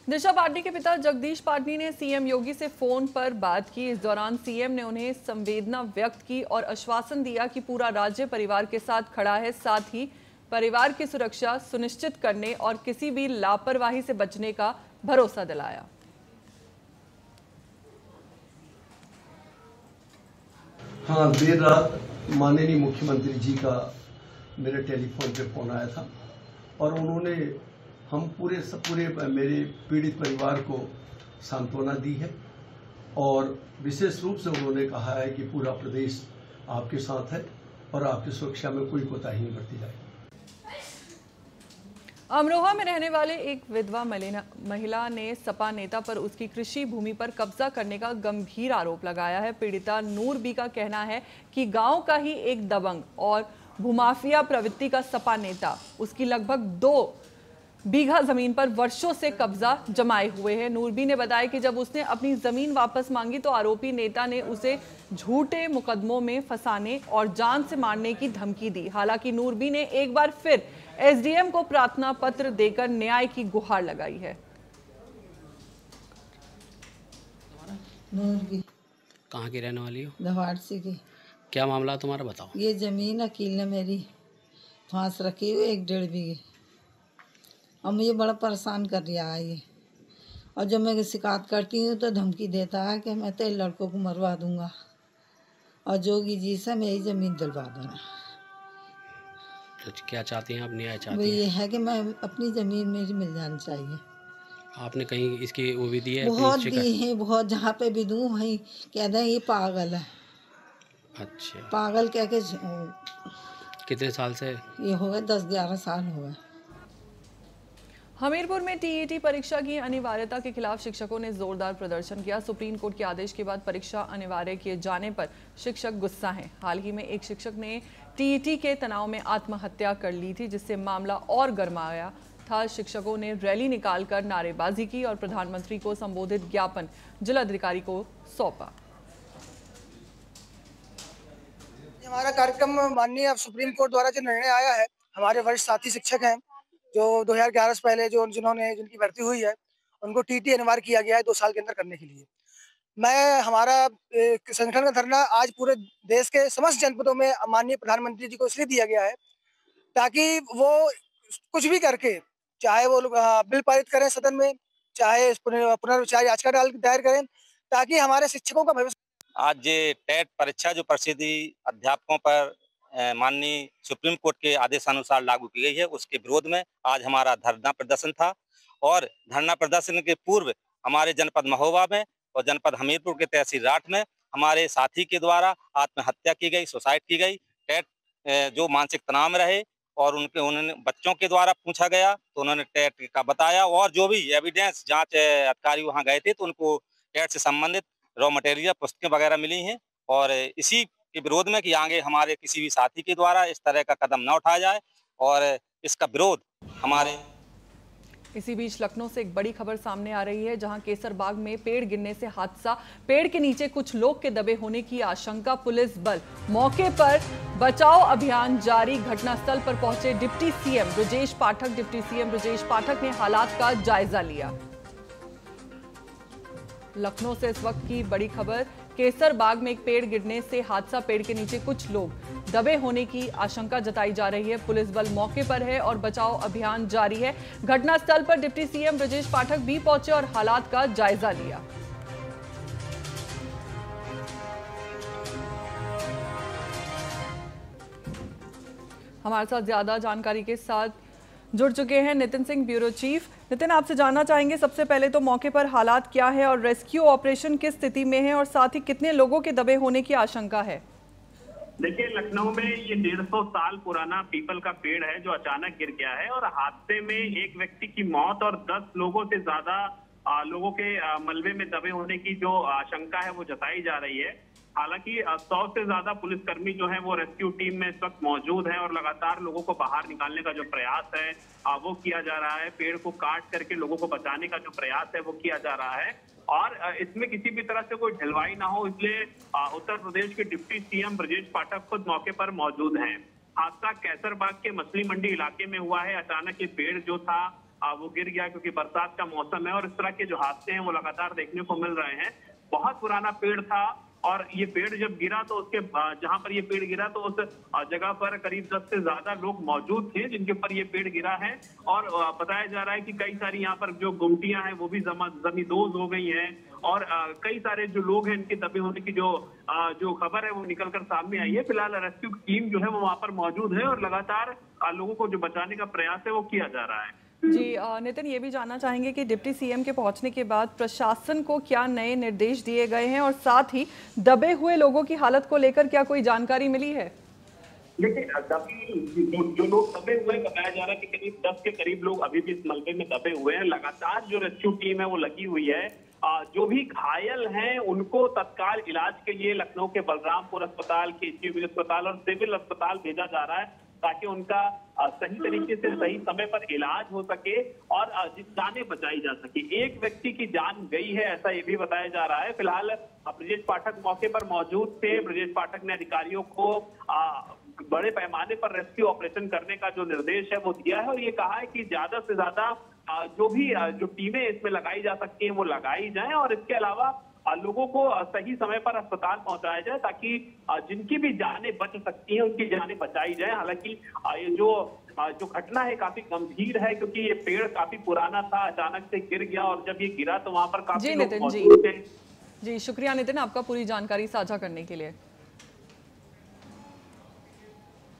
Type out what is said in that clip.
दिशा पाटनी के पिता जगदीश पाटनी ने सीएम योगी से फोन पर बात की। इस दौरान सीएम ने उन्हें संवेदना व्यक्त की और आश्वासन दिया कि पूरा राज्य परिवार के साथ खड़ा है, साथ ही परिवार की सुरक्षा सुनिश्चित करने और किसी भी लापरवाही से बचने का भरोसा दिलाया। हाँ, देर रात माननीय मुख्यमंत्री जी का मेरे टेलीफोन पे फोन आया था और उन्होंने हम पूरे मेरे पीड़ित परिवार को सांत्वना दी है और विशेष रूप से उन्होंने कहा है कि पूरा प्रदेश आपके साथ है और आपकी सुरक्षा में कोई कोताही नहीं बरती जाएगी। अमरोहा में रहने वाले एक विधवा महिला ने सपा नेता पर उसकी कृषि भूमि पर कब्जा करने का गंभीर आरोप लगाया है। पीड़िता नूर बी का कहना है कि गांव का ही एक दबंग और भूमाफिया प्रवृत्ति का सपा नेता उसकी लगभग 2 बीघा जमीन पर वर्षों से कब्जा जमाए हुए हैं। नूरबी ने बताया कि जब उसने अपनी जमीन वापस मांगी तो आरोपी नेता ने उसे झूठे मुकदमों में फंसाने और जान से मारने की धमकी दी। हालांकि नूरबी ने एक बार फिर एसडीएम को प्रार्थना पत्र देकर न्याय की गुहार लगाई है। नूरबी कहाँ की रहने वाली हो? दवाड़सी की। क्या मामला है तुम्हारा, बताओ। ये जमीन अकील ने मेरी फांस रखी हुई 1.5 बीघे और मुझे बड़ा परेशान कर रहा है ये। और जब मैं शिकायत करती हूँ तो धमकी देता है कि मैं तेरे लड़कों को मरवा दूंगा और जोगी जी से मेरी ज़मीन दिलवा देना। तो क्या चाहती हैं आप? न्याय चाहती वो हैं? ये है कि मैं अपनी ज़मीन मेरी मिल जानी चाहिए। आपने कहीं इसकी वो भी दी है? बहुत दी है, बहुत, जहाँ पे भी दूँ वहीं कह दें ये पागल है। अच्छा, पागल कह के। कितने साल से? ये हो गए 10-11 साल हो गए। हमीरपुर में टीईटी परीक्षा की अनिवार्यता के खिलाफ शिक्षकों ने जोरदार प्रदर्शन किया। सुप्रीम कोर्ट के आदेश के बाद परीक्षा अनिवार्य किए जाने पर शिक्षक गुस्सा हैं। हाल ही में एक शिक्षक ने टीईटी के तनाव में आत्महत्या कर ली थी, जिससे मामला और गरमाया था। शिक्षकों ने रैली निकालकर नारेबाजी की और प्रधानमंत्री को संबोधित ज्ञापन जिलाधिकारी को सौंपा। हमारा कार्यक्रम माननीय सुप्रीम कोर्ट द्वारा जो निर्णय आया है, हमारे वरिष्ठ साथी शिक्षक हैं जो 2011 से पहले जिनकी भर्ती हुई है उनको टीटी अनिवार्य किया गया है 2 साल के अंदर करने के लिए। हमारा संगठन का धरना आज पूरे देश के समस्त जनपदों में माननीय प्रधानमंत्री जी को इसलिए दिया गया है ताकि वो कुछ भी करके, चाहे वो बिल पारित करें सदन में, चाहे पुनर्विचार याचिका दायर करें, ताकि हमारे शिक्षकों का भविष्य। आज ये टेट परीक्षा जो प्रसिद्धि अध्यापकों पर माननीय सुप्रीम कोर्ट के आदेशानुसार लागू की गई है, उसके विरोध में आज हमारा धरना प्रदर्शन था। और धरना प्रदर्शन के पूर्व हमारे जनपद महोबा में और जनपद हमीरपुर के तहसील राठ में हमारे साथी के द्वारा आत्महत्या की गई, सुसाइड की गई। टेट जो मानसिक तनाव में रहे और उन्होंने बच्चों के द्वारा पूछा गया तो उन्होंने टेट का बताया और जो भी एविडेंस जाँच अधिकारी वहाँ गए थे तो उनको टेट से संबंधित रॉ मटेरियल पुस्तकें वगैरह मिली हैं। और इसी के विरोध में कि आगे हमारे किसी भी साथी के द्वारा इस तरह का कदम न उठाया जाए और इसका विरोध हमारे। इसी बीच लखनऊ से एक बड़ी खबर सामने आ रही है, जहां केसरबाग में पेड़ गिरने से हादसा। पेड़ के नीचे कुछ लोग के दबे होने की आशंका। पुलिस बल मौके पर, बचाव अभियान जारी। घटनास्थल पर पहुंचे deputy CM Brajesh Pathak. Deputy CM Brajesh Pathak ने हालात का जायजा लिया। लखनऊ से इस वक्त की बड़ी खबर, केसरबाग में एक पेड़ गिरने से हादसा। पेड़ के नीचे कुछ लोग दबे होने की आशंका जताई जा रही है। पुलिस बल मौके पर है और बचाव अभियान जारी है। घटनास्थल पर डिप्टी सीएम ब्रजेश पाठक भी पहुंचे और हालात का जायजा लिया। हमारे साथ ज्यादा जानकारी के साथ जुड़ चुके हैं नितिन सिंह, ब्यूरो चीफ। नितिन, आपसे जानना चाहेंगे सबसे पहले तो मौके पर हालात क्या है और रेस्क्यू ऑपरेशन किस स्थिति में है और साथ ही कितने लोगों के दबे होने की आशंका है? देखिए, लखनऊ में ये 150 साल पुराना पीपल का पेड़ है जो अचानक गिर गया है और हादसे में एक व्यक्ति की मौत और 10 लोगों से ज्यादा लोगों के मलबे में दबे होने की जो आशंका है वो जताई जा रही है। हालांकि 100 से ज्यादा पुलिसकर्मी जो है वो रेस्क्यू टीम में इस वक्त मौजूद हैं और लगातार लोगों को बाहर निकालने का जो प्रयास है वो किया जा रहा है। पेड़ को काट करके लोगों को बचाने का जो प्रयास है वो किया जा रहा है और इसमें किसी भी तरह से कोई ढिलवाई ना हो, इसलिए उत्तर प्रदेश के डिप्टी सीएम ब्रजेश पाठक खुद मौके पर मौजूद हैं। हादसा कैसरबाग के मछली मंडी इलाके में हुआ है। अचानक ये पेड़ जो था वो गिर गया, क्योंकि बरसात का मौसम है और इस तरह के जो हादसे हैं वो लगातार देखने को मिल रहे हैं। बहुत पुराना पेड़ था और ये पेड़ जब गिरा तो उसके जहां पर ये पेड़ गिरा तो उस जगह पर करीब 10 से ज्यादा लोग मौजूद थे जिनके ऊपर ये पेड़ गिरा है। और बताया जा रहा है कि कई सारी यहाँ पर जो गुमटियां हैं वो भी जमींदोज हो गई हैं और कई सारे जो लोग हैं इनके दबे होने की जो खबर है वो निकलकर सामने आई है। फिलहाल रेस्क्यू टीम जो है वो वहां पर मौजूद है और लगातार लोगों को जो बचाने का प्रयास है वो किया जा रहा है। जी नितिन, ये भी जानना चाहेंगे कि डिप्टी सीएम के पहुंचने के बाद प्रशासन को क्या नए निर्देश दिए गए हैं और साथ ही दबे हुए लोगों की हालत को लेकर क्या कोई जानकारी मिली है? देखिए, जो लोग दबे हुए बताया जा रहा है कि करीब 10 के करीब लोग अभी भी इस मलबे में दबे हुए हैं। लगातार जो रेस्क्यू टीम है वो लगी हुई है। जो भी घायल हैं उनको तत्काल इलाज के लिए लखनऊ के बलरामपुर अस्पताल, के अस्पताल और सिविल अस्पताल भेजा जा रहा है ताकि उनका सही तरीके से सही समय पर इलाज हो सके और जानें बचाई जा सके। एक व्यक्ति की जान गई है ऐसा ये भी बताया जा रहा है। फिलहाल ब्रजेश पाठक मौके पर मौजूद थे। ब्रजेश पाठक ने अधिकारियों को बड़े पैमाने पर रेस्क्यू ऑपरेशन करने का जो निर्देश है वो दिया है और ये कहा है कि ज्यादा से ज्यादा जो टीमें इसमें लगाई जा सकती हैं वो लगाई जाएं और इसके अलावा लोगों को सही समय पर अस्पताल पहुंचाया जाए ताकि जिनकी भी जानें बच सकती हैं उनकी जानें बचाई जाए। हालांकि ये जो घटना है काफी गंभीर है क्योंकि ये पेड़ काफी पुराना था, अचानक से गिर गया और जब ये गिरा तो वहां पर काफी लोग मौजूद थे। जी शुक्रिया नितिन, आपका पूरी जानकारी साझा करने के लिए।